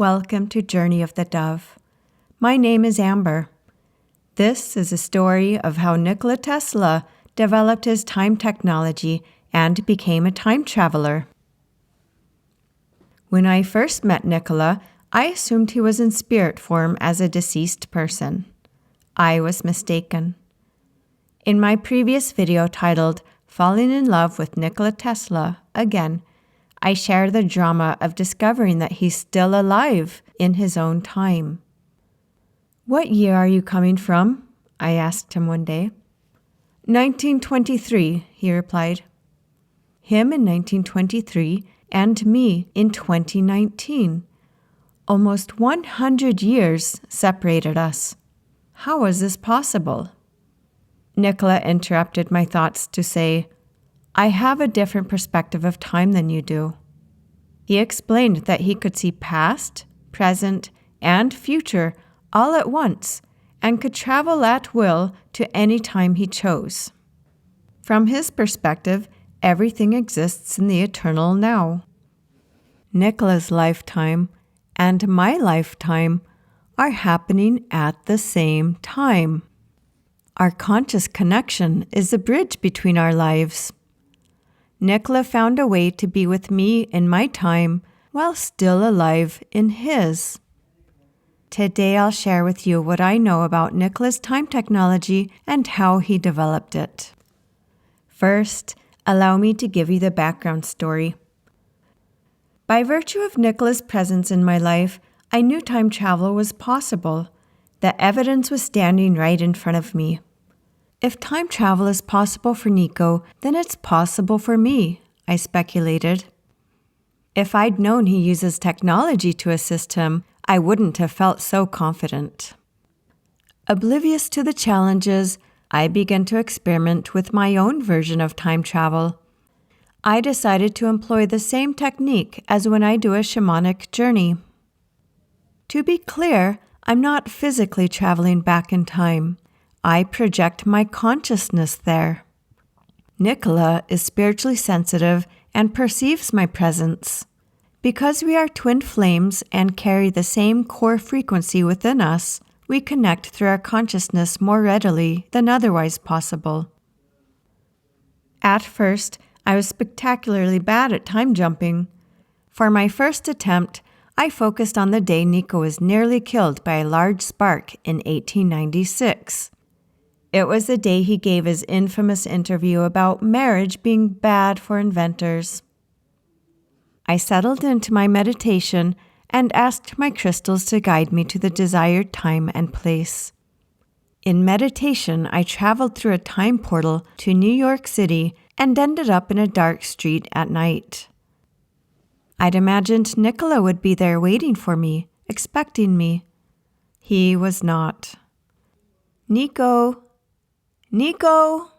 Welcome to Journey of the Dove. My name is Amber. This is a story of how Nikola Tesla developed his time technology and became a time traveler. When I first met Nikola, I assumed he was in spirit form as a deceased person. I was mistaken. In my previous video titled Falling in Love with Nikola Tesla Again, I share the drama of discovering that he's still alive in his own time. "What year are you coming from?" I asked him one day. 1923, he replied. Him in 1923 and me in 2019. Almost 100 years separated us. How was this possible? Nikola interrupted my thoughts to say, "I have a different perspective of time than you do." He explained that he could see past, present, and future all at once and could travel at will to any time he chose. From his perspective, everything exists in the eternal now. Nikola's lifetime and my lifetime are happening at the same time. Our conscious connection is the bridge between our lives. Nikola found a way to be with me in my time while still alive in his. Today I'll share with you what I know about Nikola's time technology and how he developed it. First, allow me to give you the background story. By virtue of Nikola's presence in my life, I knew time travel was possible. The evidence was standing right in front of me. If time travel is possible for Nico, then it's possible for me, I speculated. If I'd known he uses technology to assist him, I wouldn't have felt so confident. Oblivious to the challenges, I began to experiment with my own version of time travel. I decided to employ the same technique as when I do a shamanic journey. To be clear, I'm not physically traveling back in time. I project my consciousness there. Nikola is spiritually sensitive and perceives my presence. Because we are twin flames and carry the same core frequency within us, we connect through our consciousness more readily than otherwise possible. At first, I was spectacularly bad at time jumping. For my first attempt, I focused on the day Nico was nearly killed by a large spark in 1896. It was the day he gave his infamous interview about marriage being bad for inventors. I settled into my meditation and asked my crystals to guide me to the desired time and place. In meditation, I traveled through a time portal to New York City and ended up in a dark street at night. I'd imagined Nikola would be there waiting for me, expecting me. He was not. "Nico! Nico!"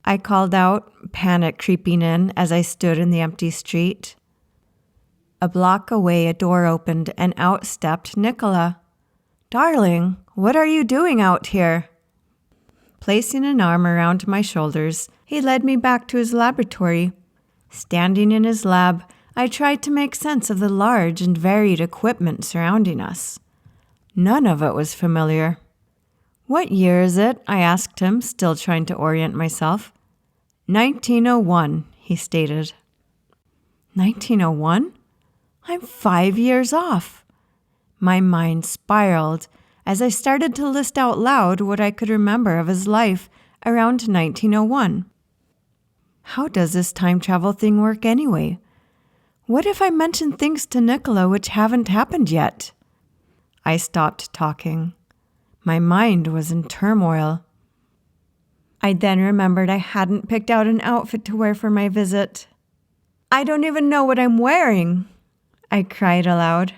I called out, panic creeping in as I stood in the empty street. A block away, a door opened and out stepped Nikola. "Darling, what are you doing out here?" Placing an arm around my shoulders, he led me back to his laboratory. Standing in his lab, I tried to make sense of the large and varied equipment surrounding us. None of it was familiar. "What year is it?" I asked him, still trying to orient myself. 1901, he stated. 1901? I'm 5 years off. My mind spiraled as I started to list out loud what I could remember of his life around 1901. How does this time travel thing work anyway? What if I mention things to Nikola which haven't happened yet? I stopped talking. My mind was in turmoil. I then remembered I hadn't picked out an outfit to wear for my visit. "I don't even know what I'm wearing," I cried aloud.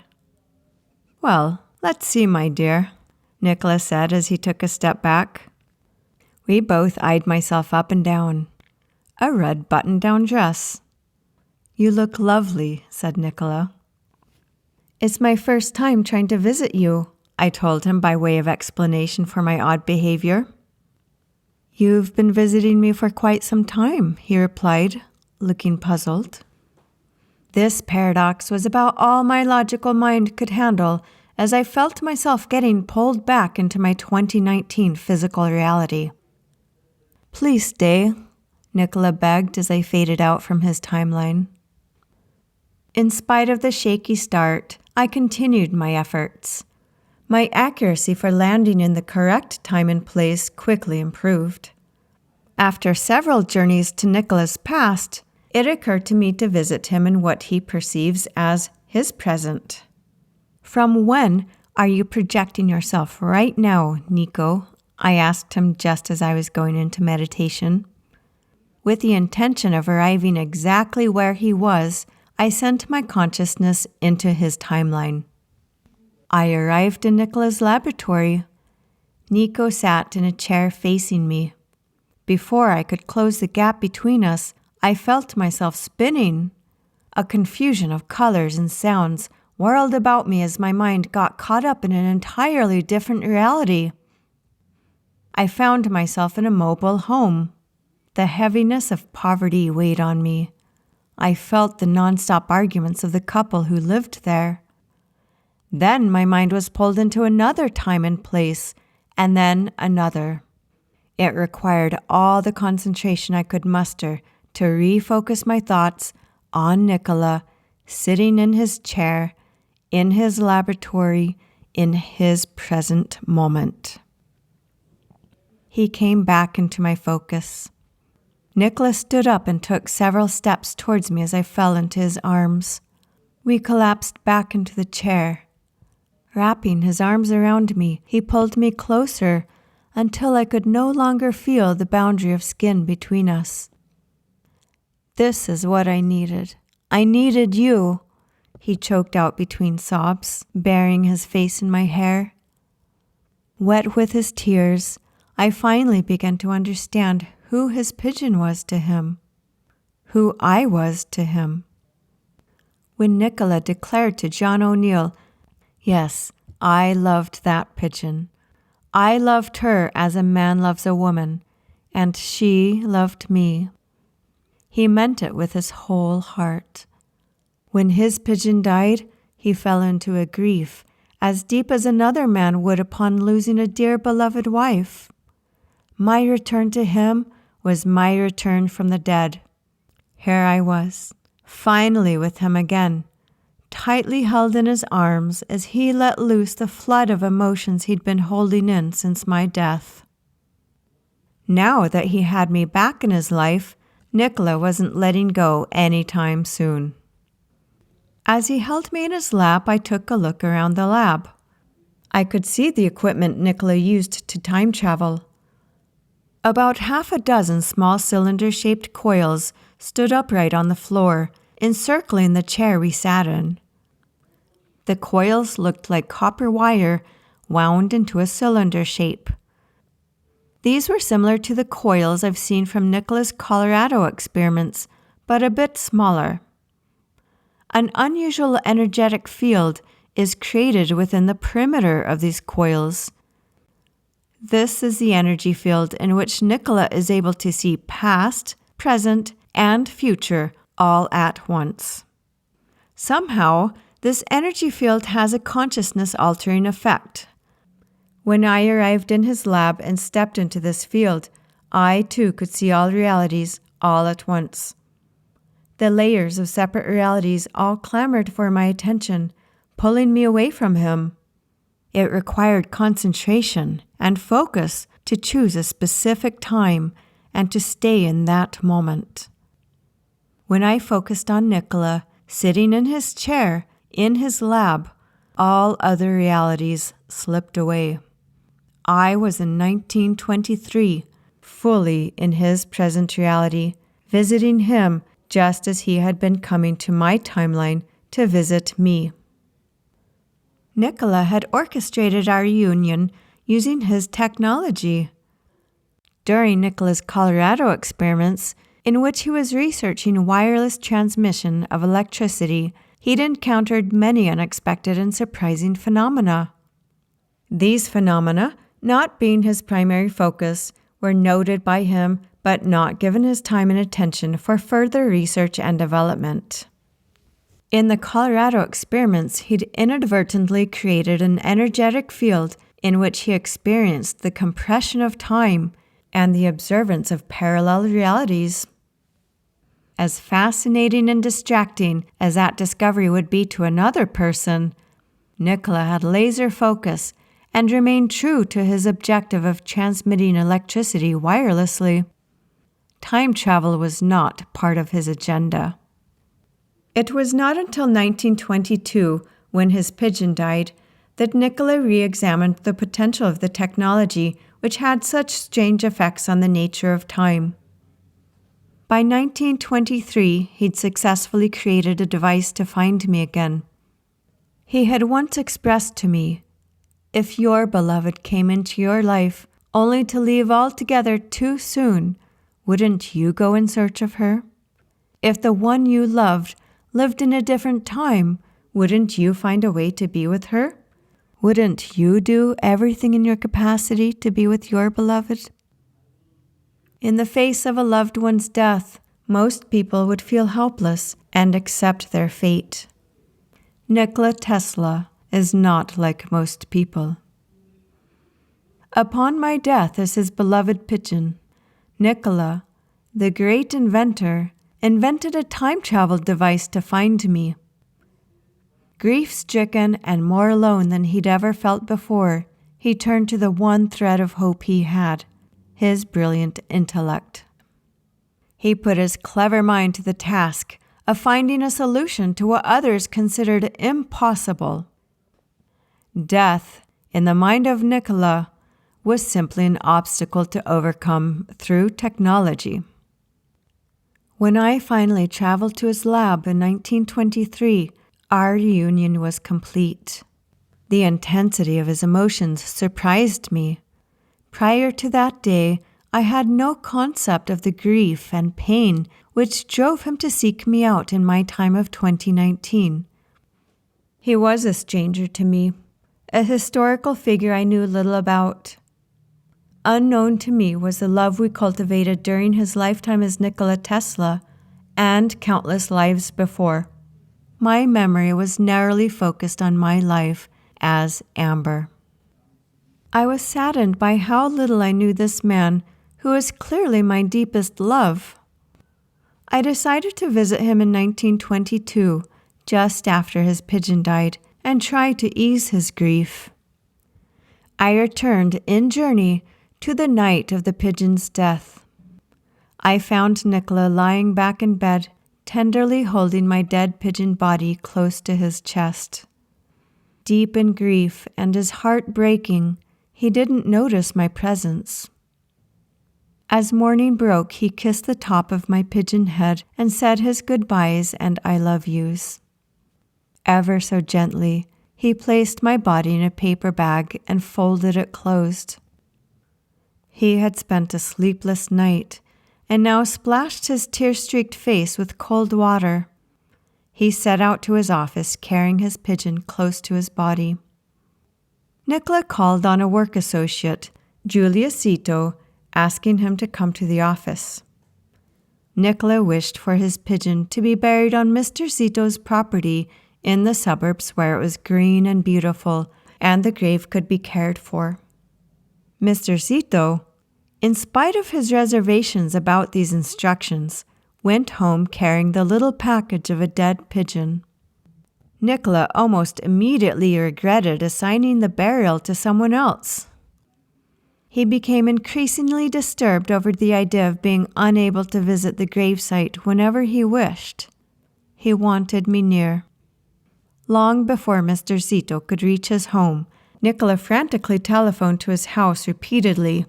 "Well, let's see, my dear," Nikola said as he took a step back. We both eyed myself up and down. A red button-down dress. "You look lovely," said Nikola. "It's my first time trying to visit you," I told him by way of explanation for my odd behavior. "You've been visiting me for quite some time," he replied, looking puzzled. This paradox was about all my logical mind could handle as I felt myself getting pulled back into my 2019 physical reality. "Please stay," Nikola begged as I faded out from his timeline. In spite of the shaky start, I continued my efforts. My accuracy for landing in the correct time and place quickly improved. After several journeys to Nikola's past, it occurred to me to visit him in what he perceives as his present. "From when are you projecting yourself right now, Nico?" I asked him just as I was going into meditation. With the intention of arriving exactly where he was, I sent my consciousness into his timeline. I arrived in Nikola's laboratory. Nico sat in a chair facing me. Before I could close the gap between us, I felt myself spinning. A confusion of colors and sounds whirled about me as my mind got caught up in an entirely different reality. I found myself in a mobile home. The heaviness of poverty weighed on me. I felt the nonstop arguments of the couple who lived there. Then my mind was pulled into another time and place, and then another. It required all the concentration I could muster to refocus my thoughts on Nikola, sitting in his chair, in his laboratory, in his present moment. He came back into my focus. Nikola stood up and took several steps towards me as I fell into his arms. We collapsed back into the chair. Wrapping his arms around me, he pulled me closer until I could no longer feel the boundary of skin between us. "This is what I needed. I needed you," he choked out between sobs, burying his face in my hair. Wet with his tears, I finally began to understand who his pigeon was to him, who I was to him. When Nikola declared to John O'Neill, "Yes, I loved that pigeon. I loved her as a man loves a woman, and she loved me," he meant it with his whole heart. When his pigeon died, he fell into a grief as deep as another man would upon losing a dear beloved wife. My return to him was my return from the dead. Here I was, finally with him again, tightly held in his arms as he let loose the flood of emotions he'd been holding in since my death. Now that he had me back in his life, Nikola wasn't letting go anytime soon. As he held me in his lap, I took a look around the lab. I could see the equipment Nikola used to time travel. About half a dozen small cylinder-shaped coils stood upright on the floor, encircling the chair we sat in. The coils looked like copper wire wound into a cylinder shape. These were similar to the coils I've seen from Nikola's Colorado experiments, but a bit smaller. An unusual energetic field is created within the perimeter of these coils. This is the energy field in which Nikola is able to see past, present, and future all at once. Somehow, this energy field has a consciousness-altering effect. When I arrived in his lab and stepped into this field, I too could see all realities all at once. The layers of separate realities all clamored for my attention, pulling me away from him. It required concentration and focus to choose a specific time and to stay in that moment. When I focused on Nikola, sitting in his chair, in his lab, all other realities slipped away. I was in 1923, fully in his present reality, visiting him just as he had been coming to my timeline to visit me. Nikola had orchestrated our union using his technology. During Nikola's Colorado experiments, in which he was researching wireless transmission of electricity, he'd encountered many unexpected and surprising phenomena. These phenomena, not being his primary focus, were noted by him but not given his time and attention for further research and development. In the Colorado experiments, he'd inadvertently created an energetic field in which he experienced the compression of time and the observance of parallel realities. As fascinating and distracting as that discovery would be to another person, Nikola had laser focus and remained true to his objective of transmitting electricity wirelessly. Time travel was not part of his agenda. It was not until 1922, when his pigeon died, that Nikola re-examined the potential of the technology which had such strange effects on the nature of time. By 1923, he'd successfully created a device to find me again. He had once expressed to me, "If your beloved came into your life only to leave altogether too soon, wouldn't you go in search of her? If the one you loved lived in a different time, wouldn't you find a way to be with her? Wouldn't you do everything in your capacity to be with your beloved?" In the face of a loved one's death, most people would feel helpless and accept their fate. Nikola Tesla is not like most people. Upon my death as his beloved pigeon, Nikola, the great inventor, invented a time travel device to find me. Grief-stricken and more alone than he'd ever felt before, he turned to the one thread of hope he had, his brilliant intellect. He put his clever mind to the task of finding a solution to what others considered impossible. Death, in the mind of Nikola, was simply an obstacle to overcome through technology. When I finally traveled to his lab in 1923, our reunion was complete. The intensity of his emotions surprised me. Prior to that day, I had no concept of the grief and pain which drove him to seek me out in my time of 2019. He was a stranger to me, a historical figure I knew little about. Unknown to me was the love we cultivated during his lifetime as Nikola Tesla and countless lives before. My memory was narrowly focused on my life as Amber. I was saddened by how little I knew this man, who was clearly my deepest love. I decided to visit him in 1922, just after his pigeon died, and try to ease his grief. I returned in journey to the night of the pigeon's death. I found Nikola lying back in bed, tenderly holding my dead pigeon body close to his chest. Deep in grief and his heart breaking, he didn't notice my presence. As morning broke, he kissed the top of my pigeon head and said his goodbyes and I love yous. Ever so gently, he placed my body in a paper bag and folded it closed. He had spent a sleepless night and now splashed his tear-streaked face with cold water. He set out to his office carrying his pigeon close to his body. Nikola called on a work associate, Julius Zito, asking him to come to the office. Nikola wished for his pigeon to be buried on Mr. Zito's property in the suburbs where it was green and beautiful and the grave could be cared for. Mr. Zito, in spite of his reservations about these instructions, went home carrying the little package of a dead pigeon. Nikola almost immediately regretted assigning the burial to someone else. He became increasingly disturbed over the idea of being unable to visit the gravesite whenever he wished. He wanted me near. Long before Mr. Zito could reach his home, Nikola frantically telephoned to his house repeatedly.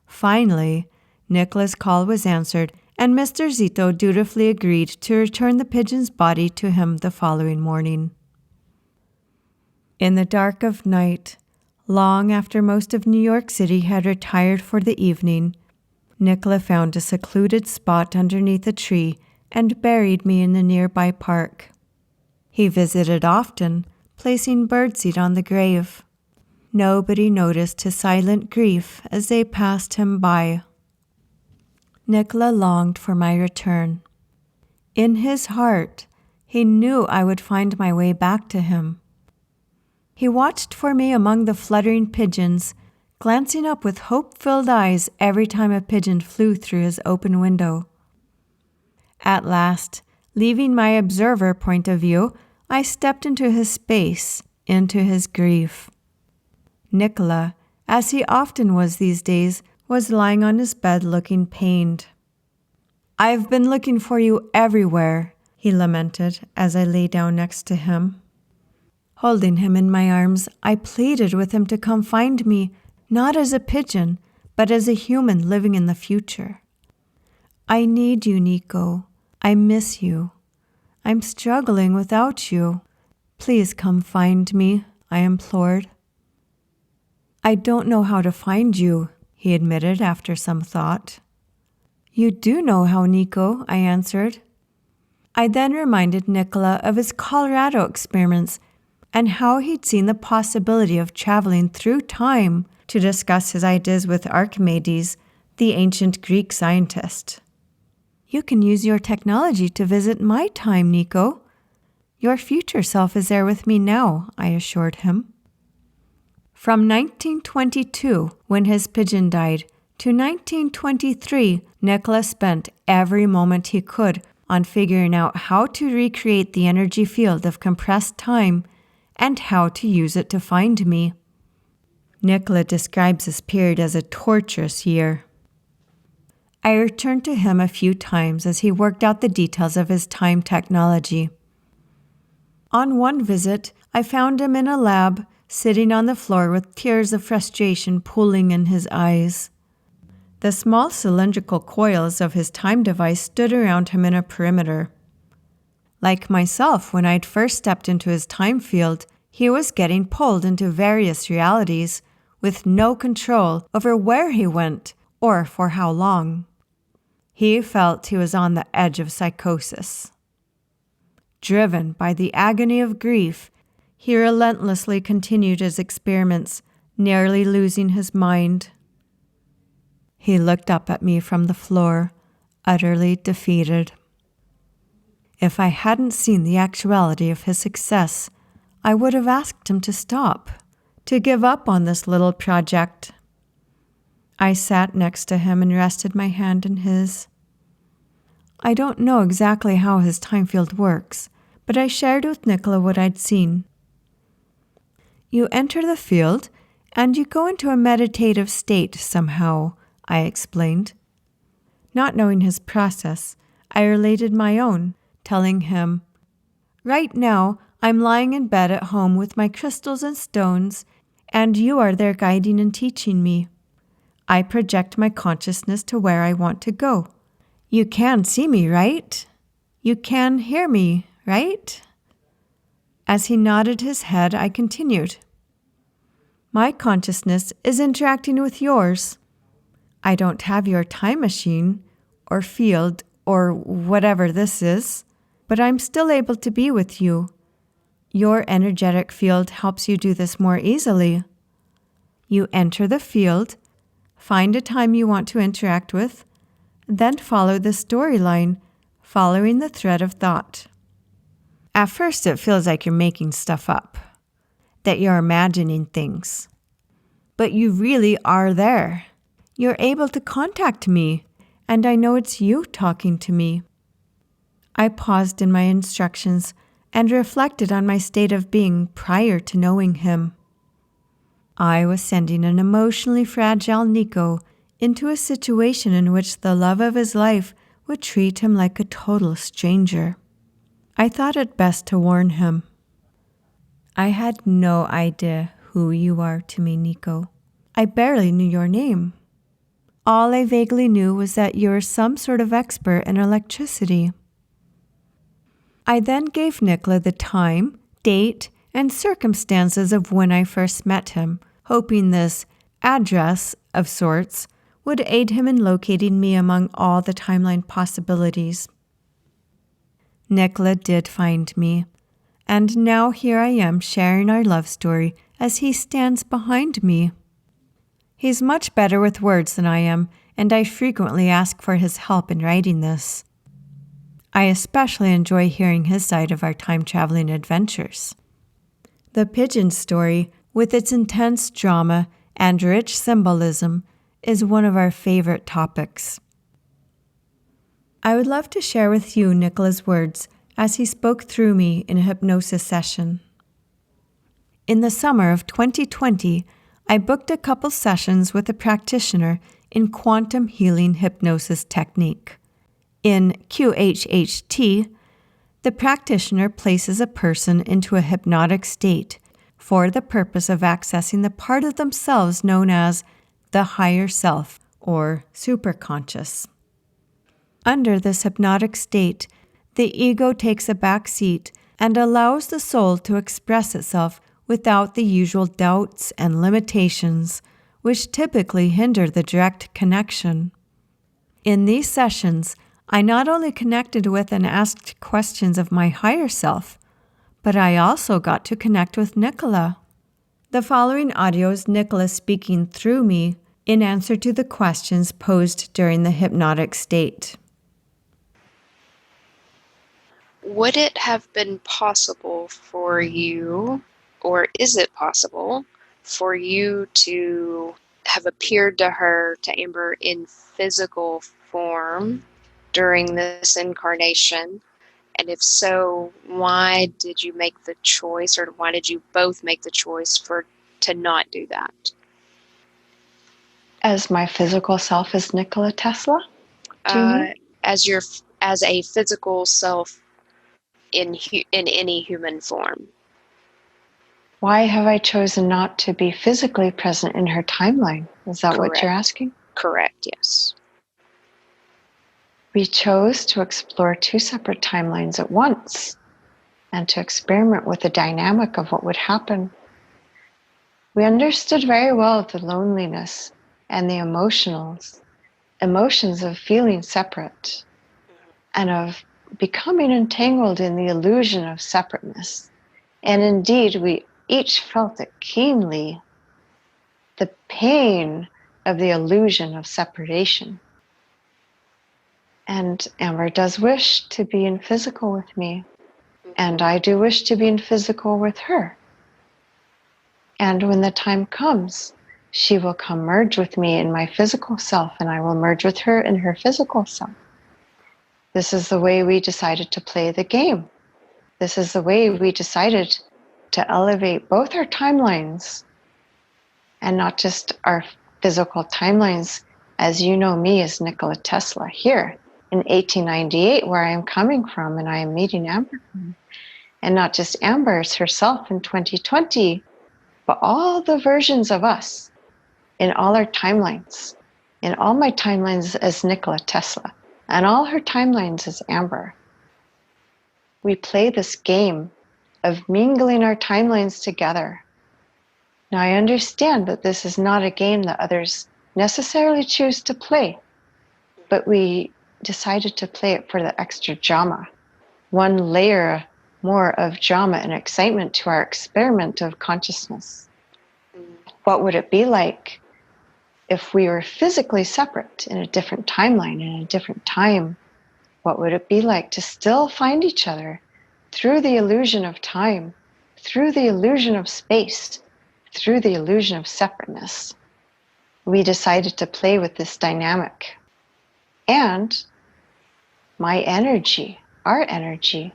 Finally, Nikola's call was answered, and Mr. Zito dutifully agreed to return the pigeon's body to him the following morning. In the dark of night, long after most of New York City had retired for the evening, Nikola found a secluded spot underneath a tree and buried me in the nearby park. He visited often, placing birdseed on the grave. Nobody noticed his silent grief as they passed him by. Nikola longed for my return. In his heart, He knew I would find my way back to him. He watched for me among the fluttering pigeons, glancing up with hope-filled eyes every time a pigeon flew through his open window. At last, leaving my observer point of view, I stepped into his space, into his grief. Nikola, as he often was these days, was lying on his bed looking pained. "I've been looking for you everywhere," he lamented as I lay down next to him. Holding him in my arms, I pleaded with him to come find me, not as a pigeon, but as a human living in the future. "I need you, Nico. I miss you. I'm struggling without you. Please come find me," I implored. "I don't know how to find you," he admitted after some thought. "You do know how, Nico," I answered. I then reminded Nikola of his Colorado experiments and how he'd seen the possibility of traveling through time to discuss his ideas with Archimedes, the ancient Greek scientist. "You can use your technology to visit my time, Nico. Your future self is there with me now," I assured him. From 1922, when his pigeon died, to 1923, Nikola spent every moment he could on figuring out how to recreate the energy field of compressed time and how to use it to find me. Nikola describes this period as a torturous year. I returned to him a few times as he worked out the details of his time technology. On one visit, I found him in a lab, sitting on the floor with tears of frustration pooling in his eyes. The small cylindrical coils of his time device stood around him in a perimeter. Like myself, when I'd first stepped into his time field, he was getting pulled into various realities with no control over where he went or for how long. He felt he was on the edge of psychosis. Driven by the agony of grief, he relentlessly continued his experiments, nearly losing his mind. He looked up at me from the floor, utterly defeated. If I hadn't seen the actuality of his success, I would have asked him to stop, to give up on this little project. I sat next to him and rested my hand in his. I don't know exactly how his time field works, but I shared with Nikola what I'd seen. "You enter the field, and you go into a meditative state somehow," I explained. Not knowing his process, I related my own, telling him, "Right now, I'm lying in bed at home with my crystals and stones, and you are there guiding and teaching me. I project my consciousness to where I want to go. You can see me, right? You can hear me, right?" As he nodded his head, I continued. "My consciousness is interacting with yours. I don't have your time machine, or field, or whatever this is, but I'm still able to be with you. Your energetic field helps you do this more easily. You enter the field, find a time you want to interact with, then follow the storyline, following the thread of thought. At first it feels like you're making stuff up, that you're imagining things. But you really are there. You're able to contact me, and I know it's you talking to me." I paused in my instructions and reflected on my state of being prior to knowing him. I was sending an emotionally fragile Nico into a situation in which the love of his life would treat him like a total stranger. I thought it best to warn him. "I had no idea who you are to me, Nico. I barely knew your name. All I vaguely knew was that you were some sort of expert in electricity." I then gave Nikola the time, date, and circumstances of when I first met him, hoping this address of sorts would aid him in locating me among all the timeline possibilities. Nikola did find me, and now here I am sharing our love story as he stands behind me. He's much better with words than I am, and I frequently ask for his help in writing this. I especially enjoy hearing his side of our time-traveling adventures. The pigeon story, with its intense drama and rich symbolism, is one of our favorite topics. I would love to share with you Nikola's words as he spoke through me in a hypnosis session. In the summer of 2020, I booked a couple sessions with a practitioner in quantum healing hypnosis technique. In QHHT, the practitioner places a person into a hypnotic state for the purpose of accessing the part of themselves known as the higher self or superconscious. Under this hypnotic state, the ego takes a back seat and allows the soul to express itself without the usual doubts and limitations, which typically hinder the direct connection. In these sessions, I not only connected with and asked questions of my higher self, but I also got to connect with Nikola. The following audio is Nikola speaking through me in answer to the questions posed during the hypnotic state. Would it have been possible for you, or is it possible for you to have appeared to her, to Amber, in physical form during this incarnation? And if so, why did you make the choice, or why did you both make the choice to not do that? As my physical self is Nikola Tesla? Do you mean? As a physical self in any human form. Why have I chosen not to be physically present in her timeline? Is that Correct. what you're asking? Correct, yes. We chose to explore two separate timelines at once and to experiment with the dynamic of what would happen. We understood very well the loneliness and the emotions of feeling separate and of becoming entangled in the illusion of separateness. And indeed, we each felt it keenly, the pain of the illusion of separation. And Amber does wish to be in physical with me, and I do wish to be in physical with her. And when the time comes, she will come merge with me in my physical self, and I will merge with her in her physical self. This is the way we decided to play the game. This is the way we decided to elevate both our timelines, and not just our physical timelines, as you know me as Nikola Tesla here in 1898, where I am coming from and I am meeting Amber from. And not just Amber as herself in 2020, but all the versions of us in all our timelines, in all my timelines as Nikola Tesla, and all her timelines as Amber. We play this game of mingling our timelines together. Now, I understand that this is not a game that others necessarily choose to play, but we decided to play it for the extra drama. One layer more of drama and excitement to our experiment of consciousness. What would it be like if we were physically separate in a different timeline, in a different time? What would it be like to still find each other through the illusion of time, through the illusion of space, through the illusion of separateness? We decided to play with this dynamic. And my energy, our energy,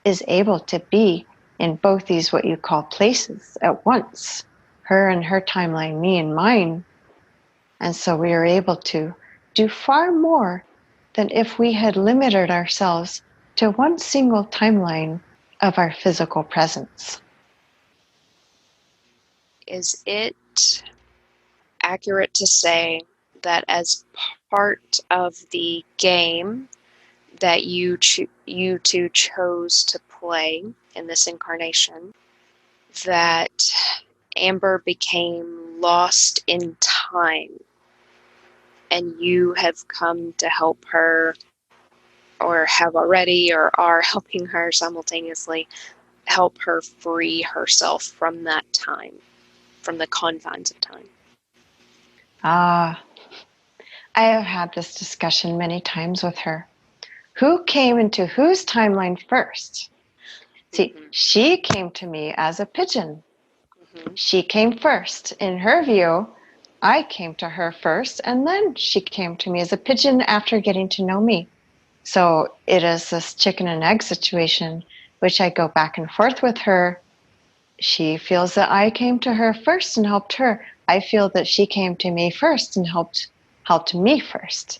is able to be in both these what you call places at once. Her and her timeline, me and mine. And so we are able to do far more than if we had limited ourselves to one single timeline of our physical presence. Is it accurate to say that as part of the game that you two chose to play in this incarnation, that Amber became lost in time and you have come to help her, or have already, or are helping her simultaneously, help her free herself from that time, from the confines of time? I have had this discussion many times with her. Who came into whose timeline first? See, she came to me as a pigeon. She came first. In her view, I came to her first, and then she came to me as a pigeon after getting to know me. So it is this chicken and egg situation, which I go back and forth with her. She feels that I came to her first and helped her. I feel that she came to me first and helped me first.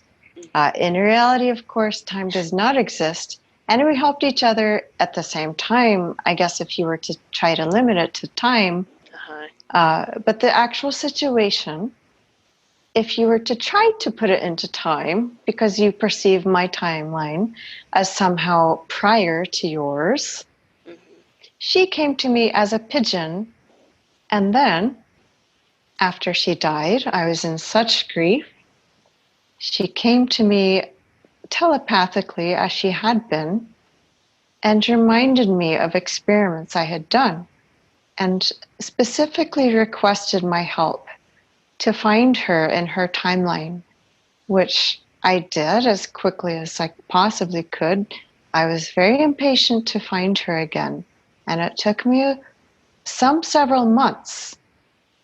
In reality, of course, time does not exist, and we helped each other at the same time. I guess if you were to try to limit it to time, but the actual situation, if you were to try to put it into time, because you perceive my timeline as somehow prior to yours, she came to me as a pigeon, and then after she died, I was in such grief. She came to me telepathically, as she had been, and reminded me of experiments I had done, and specifically requested my help to find her in her timeline, which I did as quickly as I possibly could. I was very impatient to find her again, and it took me several months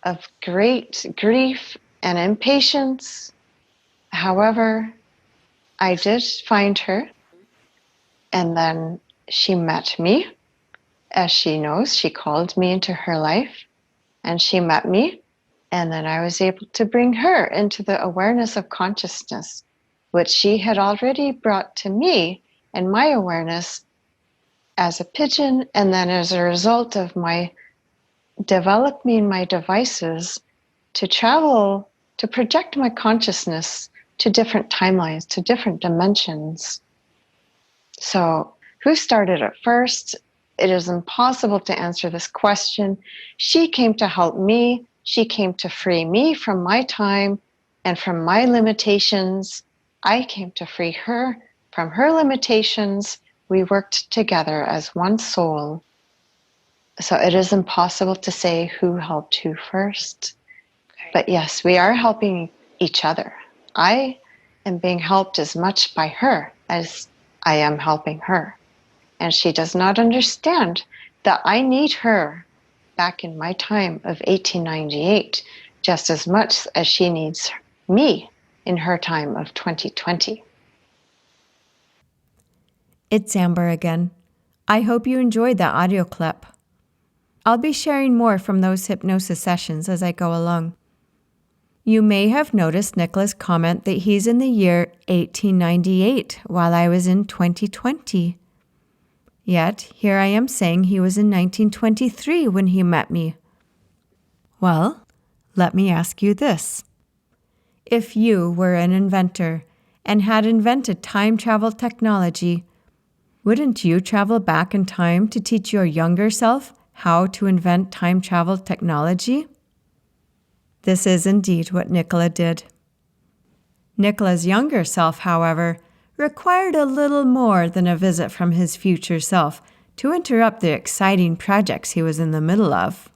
of great grief and impatience. However, I did find her, and then she met me. As she knows, she called me into her life, and she met me, and then I was able to bring her into the awareness of consciousness, which she had already brought to me and my awareness as a pigeon, and then as a result of my developing my devices to travel, to project my consciousness to different timelines, to different dimensions. So, who started it first? It is impossible to answer this question. She came to help me. She came to free me from my time and from my limitations. I came to free her from her limitations. We worked together as one soul. So it is impossible to say who helped who first. But yes, we are helping each other. I am being helped as much by her as I am helping her. And she does not understand that I need her back in my time of 1898 just as much as she needs me in her time of 2020. It's Amber again. I hope you enjoyed that audio clip. I'll be sharing more from those hypnosis sessions as I go along. You may have noticed Nikola's comment that he's in the year 1898 while I was in 2020. Yet, here I am saying he was in 1923 when he met me. Well, let me ask you this. If you were an inventor and had invented time travel technology, wouldn't you travel back in time to teach your younger self how to invent time travel technology? This is indeed what Nikola did. Nikola's younger self, however, required a little more than a visit from his future self to interrupt the exciting projects he was in the middle of.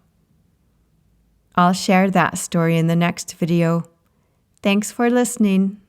I'll share that story in the next video. Thanks for listening.